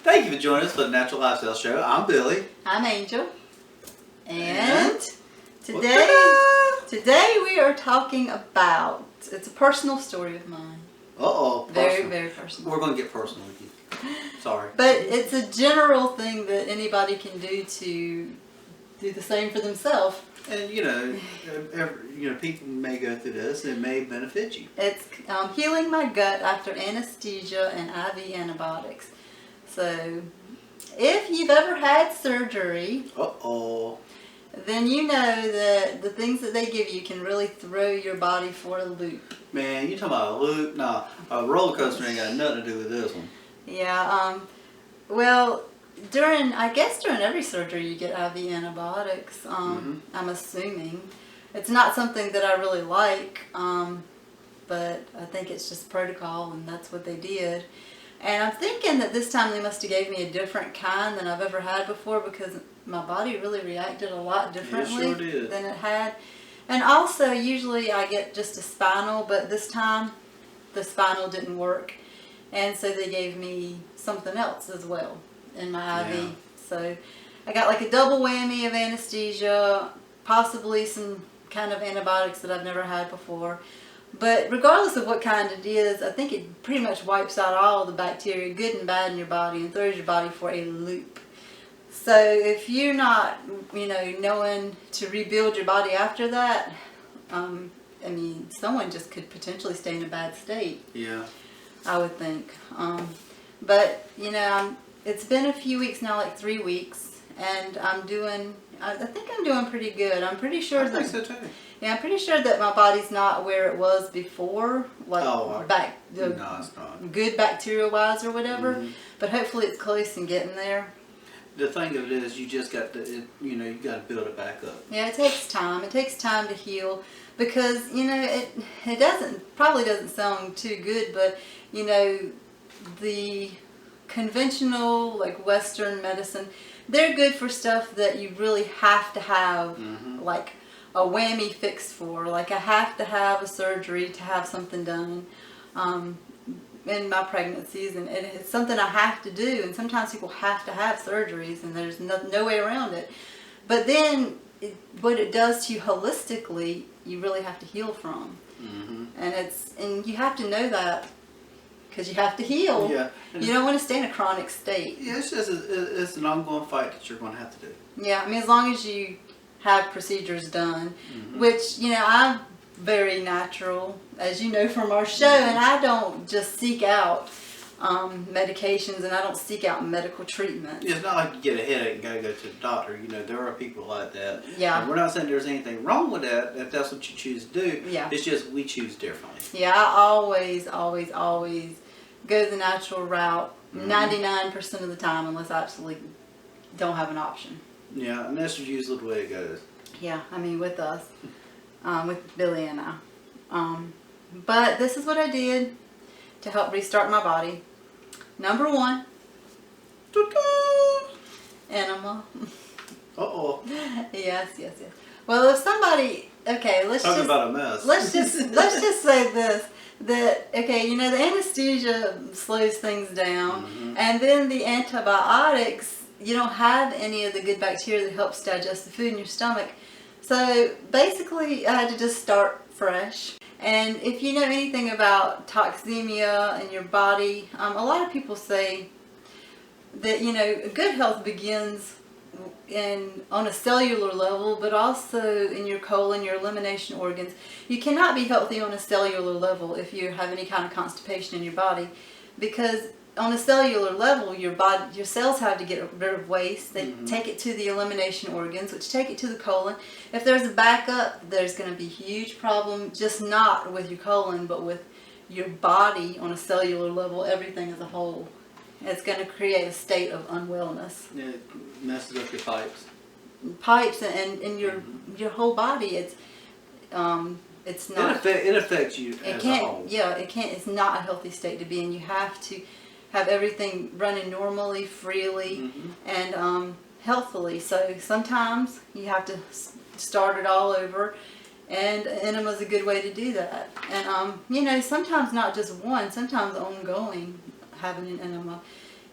Thank you for joining us for the Natural Lifestyle Show. I'm Billy. I'm Angel. And today we are talking about, it's a personal story of mine. Uh-oh. Very personal. We're going to get personal with you. Sorry. But it's a general thing that anybody can do to do the same for themselves. And people may go through this. It may benefit you. It's healing my gut after anesthesia and IV antibiotics. So, if you've ever had surgery, then you know that the things that they give you can really throw your body for a loop. Man, you talking about a loop? Nah, a roller coaster ain't got nothing to do with this one. Yeah. Well, during every surgery you get IV antibiotics. I'm assuming it's not something that I really like, but I think it's just protocol, and that's what they did. And I'm thinking that this time they must have gave me a different kind than I've ever had before, because my body really reacted a lot differently than it had. And also, usually I get just a spinal, but this time the spinal didn't work. And so they gave me something else as well in my IV. Yeah. So I got like a double whammy of anesthesia, possibly some kind of antibiotics that I've never had before. But regardless of what kind it is, I think it pretty much wipes out all the bacteria, good and bad, in your body and throws your body for a loop. So if you're not, knowing to rebuild your body after that, someone just could potentially stay in a bad state. Yeah. I would think. But, it's been a few weeks now, like 3 weeks, and I think I'm doing pretty good. I'm pretty sure I think so too. Yeah, I'm pretty sure that my body's not where it was before, like no, it's not. Good bacteria-wise or whatever. Mm-hmm. But hopefully it's close and getting there. The thing of it is, you just got to, you got to build it back up. Yeah, it takes time. It takes time to heal, because it probably doesn't sound too good, but the conventional, like Western medicine, they're good for stuff that you really have to have, like a whammy fix for. Like I have to have a surgery to have something done in my pregnancies, and it's something I have to do. And sometimes people have to have surgeries, and there's no way around it. But then what it does to you holistically, you really have to heal from. And you have to know that, because you have to heal. Yeah. You don't want to stay in a chronic state. Yeah, it's an ongoing fight that you're going to have to do. Yeah, as long as you have procedures done, which, I'm very natural, as you know from our show, and I don't just seek out medications, and I don't seek out medical treatment. It's not like you get a headache and gotta go to the doctor. There are people like that. Yeah. And we're not saying there's anything wrong with that if that's what you choose to do. Yeah. It's just we choose differently. Yeah, I always go the natural route 99% of the time, unless I absolutely don't have an option. Yeah, and that's usually the way it goes. Yeah, with us, with Billy and I. But this is what I did to help restart my body. Number 1, enema. Uh-oh. Yes. Well, if somebody, let's talk about a mess. Let's just say this. That, the anesthesia slows things down, and then the antibiotics, you don't have any of the good bacteria that helps digest the food in your stomach. So basically, I had to just start fresh. And if you know anything about toxemia in your body, a lot of people say that, good health begins on a cellular level, but also in your colon, your elimination organs. You cannot be healthy on a cellular level if you have any kind of constipation in your body, because on a cellular level, your cells have to get rid of waste. They take it to the elimination organs, which take it to the colon. If there's a backup, there's going to be a huge problem, just not with your colon, but with your body on a cellular level, everything as a whole. It's going to create a state of unwellness. Yeah, it messes up your pipes. Pipes and your whole body. It's not. It affects you as a whole. Yeah, it can't. It's not a healthy state to be in. You have to have everything running normally, freely, and healthily. So sometimes you have to start it all over, and enema is a good way to do that. And sometimes not just one, sometimes ongoing having an enema.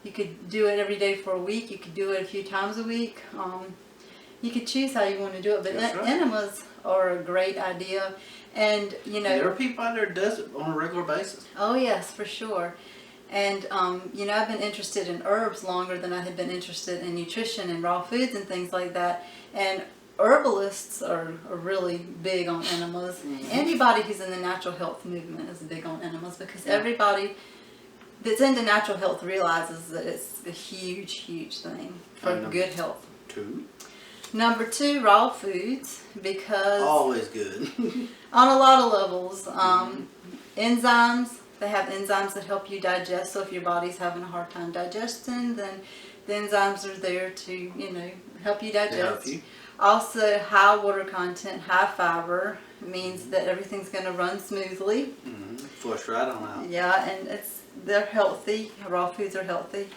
You could do it every day for a week. You could do it a few times a week. You could choose how you want to do it, but That's right. enemas are a great idea. And There are people out there that does it on a regular basis. oh yes, for sure. And I've been interested in herbs longer than I had been interested in nutrition and raw foods and things like that. And herbalists are really big on enemas. Mm-hmm. Anybody who's in the natural health movement is big on enemas because everybody that's into natural health realizes that it's a huge, huge thing for good health. 2. Number 2, raw foods, because Always good. on a lot of levels, enzymes, they have enzymes that help you digest. So if your body's having a hard time digesting, then the enzymes are there to, help you digest. Help you. Also, high water content, high fiber means that everything's going to run smoothly. Flush right on out. Yeah, and they're healthy. Raw foods are healthy.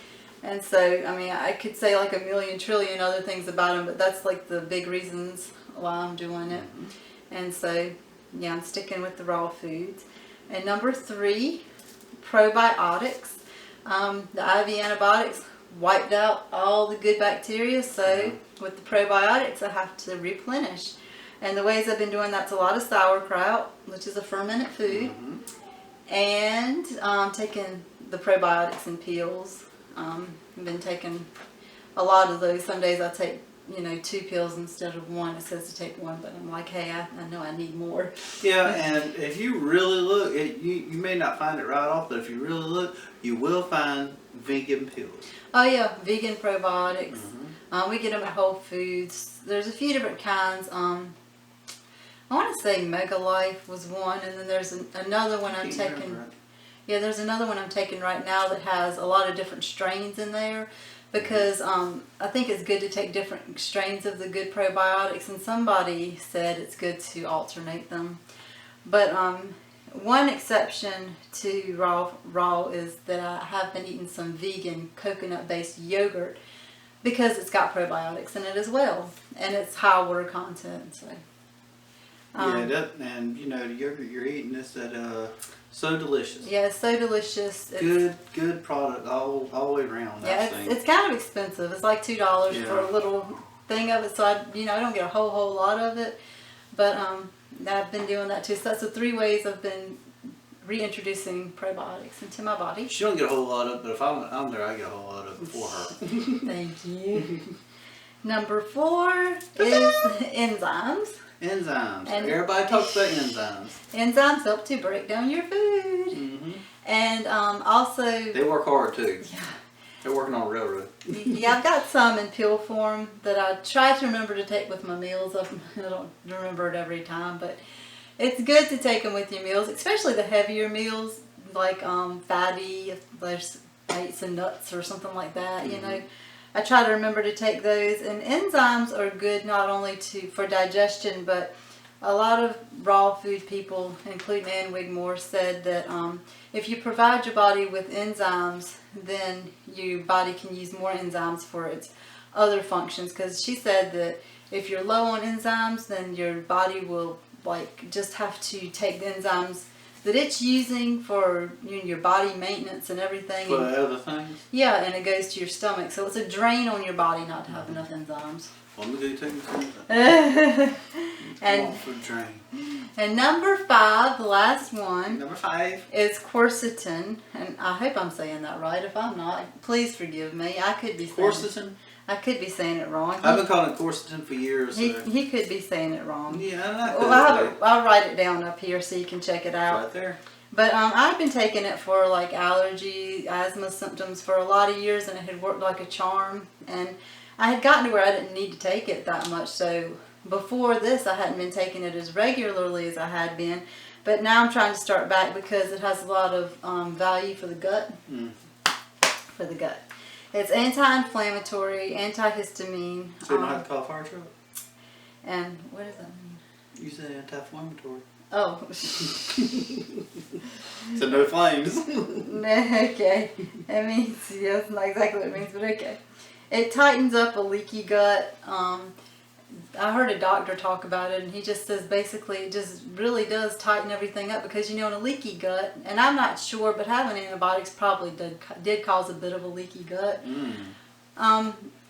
And so, I could say like a million trillion other things about them, but that's like the big reasons why I'm doing it. And so, yeah, I'm sticking with the raw foods. And number 3, probiotics. The IV antibiotics wiped out all the good bacteria, so with the probiotics I have to replenish. And the ways I've been doing that's a lot of sauerkraut, which is a fermented food, and taking the probiotics in pills. I've been taking a lot of those. Some days I take 2 pills instead of 1. It says to take 1, but I'm like, hey, I know I need more. Yeah, and if you really look, you may not find it right off, but if you really look, you will find vegan pills. Oh yeah, vegan probiotics. We get them at Whole Foods. There's a few different kinds. I want to say Mega Life was one, and then there's another one I'm taking. Yeah, there's another one I'm taking right now that has a lot of different strains in there. Because I think it's good to take different strains of the good probiotics, and somebody said it's good to alternate them. But one exception to raw is that I have been eating some vegan coconut-based yogurt because it's got probiotics in it as well, and it's high water content. So. And the yogurt you're eating is that so delicious. Yeah, it's so delicious. Good product all the way around. Yeah, it's kind of expensive. It's like $2 for a little thing of it. So I don't get a whole lot of it, but I've been doing that too. So that's the 3 ways I've been reintroducing probiotics into my body. She don't get a whole lot of it, but if I'm there, I get a whole lot of it for her. Thank you. Number 4 is enzymes. Enzymes. Everybody talks about enzymes. Enzymes help to break down your food. And also... They work hard too. Yeah. They're working on a railroad. Yeah, I've got some in pill form that I try to remember to take with my meals. I don't remember it every time, but it's good to take them with your meals, especially the heavier meals, like fatty, if there's ate some nuts or something like that, I try to remember to take those. And enzymes are good not only for digestion, but a lot of raw food people, including Ann Wigmore, said that if you provide your body with enzymes, then your body can use more enzymes for its other functions. Because she said that if you're low on enzymes, then your body will just have to take the enzymes that it's using for your body maintenance and everything. For other things? Yeah, and it goes to your stomach. So it's a drain on your body not to have enough enzymes. Well, let me go take some enzymes. For a drain. And number 5, the last one. Number 5 is quercetin, and I hope I'm saying that right. If I'm not, please forgive me. I could be saying quercetin. I could be saying it wrong. I've been calling it quercetin for years. He could be saying it wrong. Yeah, I'll write it down up here so you can check it out. Right there. But I've been taking it for like allergy, asthma symptoms for a lot of years, and it had worked like a charm. And I had gotten to where I didn't need to take it that much. So before this, I hadn't been taking it as regularly as I had been. But now I'm trying to start back because it has a lot of value for the gut. For the gut. It's anti-inflammatory, antihistamine. So you don't have to call a fire truck? And what does that mean? You said anti-inflammatory. Oh. So no flames. Okay. It means, yeah, that's not exactly what it means, but okay. It tightens up a leaky gut. I heard a doctor talk about it, and he just says basically it just really does tighten everything up because, you know, in a leaky gut, and I'm not sure, but having antibiotics probably did cause a bit of a leaky gut.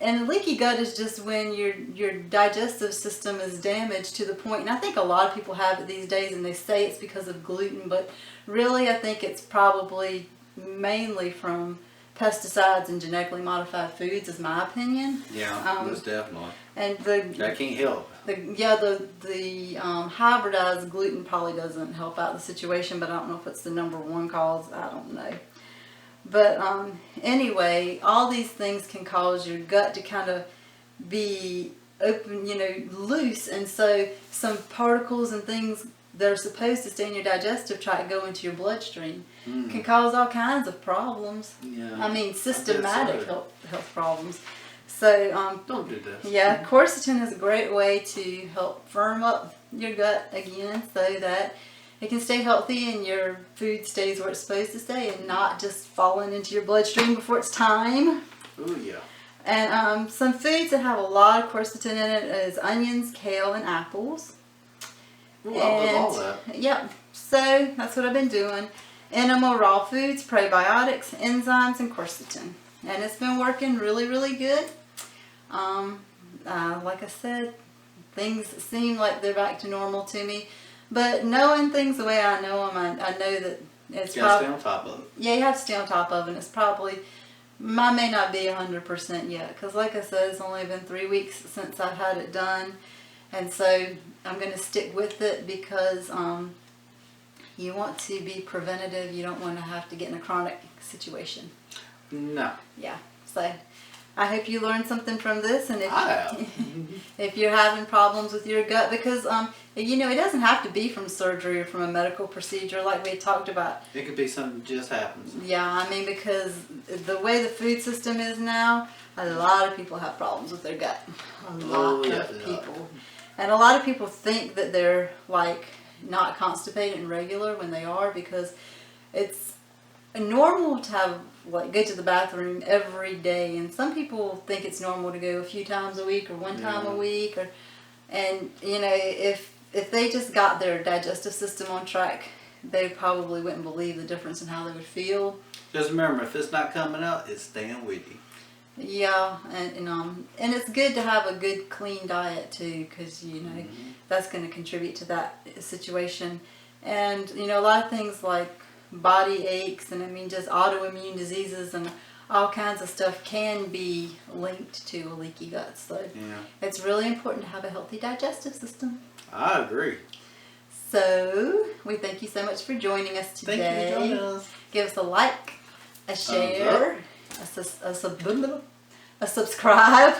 And a leaky gut is just when your digestive system is damaged to the point, and I think a lot of people have it these days, and they say it's because of gluten, but really I think it's probably mainly from pesticides and genetically modified foods, is my opinion. Yeah, most definitely. And that can't help. the hybridized gluten probably doesn't help out the situation, but I don't know if it's the #1 cause. I don't know. But anyway, all these things can cause your gut to kind of be open, you know, loose, and so some particles and things that are supposed to stay in your digestive tract go into your bloodstream. Can cause all kinds of problems. Yeah. I mean, systematic health problems. So don't do this. yeah, quercetin is a great way to help firm up your gut again, so that it can stay healthy and your food stays where it's supposed to stay and not just falling into your bloodstream before it's time. Oh yeah. And some foods that have a lot of quercetin in it is onions, kale, and apples. Ooh, I love all that. Yep. So that's what I've been doing. Animal raw foods, probiotics, enzymes, and quercetin. And it's been working really, really good. Like I said, things seem like they're back to normal to me. But knowing things the way I know them, I know that it's probably... stay on top of it. Yeah, you have to stay on top of it. And it's probably... Mine may not be 100% yet. Because like I said, it's only been 3 weeks since I've had it done. And so I'm going to stick with it because you want to be preventative. You don't want to have to get in a chronic situation. No. Yeah. So I hope you learned something from this. And I if you're having problems with your gut, because you know, it doesn't have to be from surgery or from a medical procedure like we had talked about. It could be something that just happens. Yeah, I mean, because the way the food system is now, a lot of people have problems with their gut. A lot of people. And a lot of people think that they're like not constipated and regular when they are, because it's normal to have like go to the bathroom every day, and some people think it's normal to go a few times a week or one time a week, or and you know, if they just got their digestive system on track, they probably wouldn't believe the difference in how they would feel. Just remember, if it's not coming out, it's staying with you. Yeah, and it's good to have a good clean diet too, because you know that's going to contribute to that situation. And you know, a lot of things like body aches and I mean just autoimmune diseases and all kinds of stuff can be linked to a leaky gut. So it's really important to have a healthy digestive system. I agree. So we thank you so much for joining us today. Thank you for joining us. Give us a like, a share, a subscribe.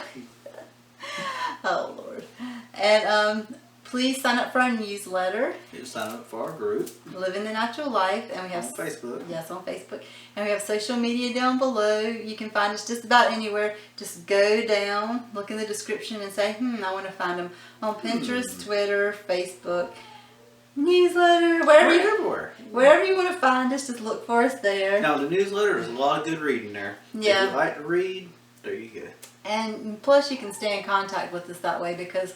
Oh Lord. And please sign up for our newsletter. You sign up for our group. Living the Natural Life. And we have on Facebook. Yes, on Facebook. And we have social media down below. You can find us just about anywhere. Just go down, look in the description and say, I want to find them on Pinterest, Twitter, Facebook, newsletter, wherever you want to find us, just look for us there. Now the newsletter is a lot of good reading there. Yeah. If you like to read, there you go. And plus you can stay in contact with us that way, because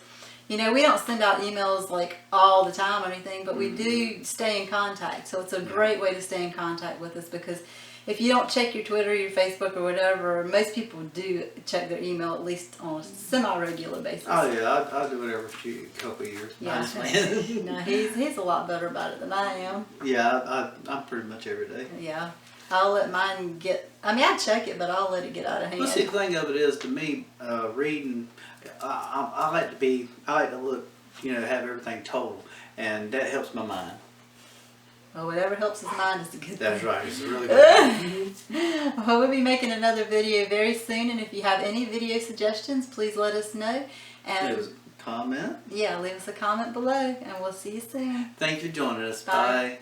you know, we don't send out emails like all the time or anything, but we do stay in contact. So it's a great way to stay in contact with us, because if you don't check your Twitter, your Facebook or whatever, most people do check their email at least on a semi-regular basis. Oh yeah, I do it every couple of years. Yeah. No, he's a lot better about it than I am. Yeah, I'm pretty much every day. Yeah. I'll let mine get, I mean, I check it, but I'll let it get out of hand. Well, see, the thing of it is, to me, reading, I like to look, you know, have everything total, and that helps my mind. Well, whatever helps his mind is a good thing. That's right, it's really good. Well, we'll be making another video very soon, and if you have any video suggestions, please let us know. And leave us a comment. Yeah, leave us a comment below, and we'll see you soon. Thank you for joining us. Bye. Bye.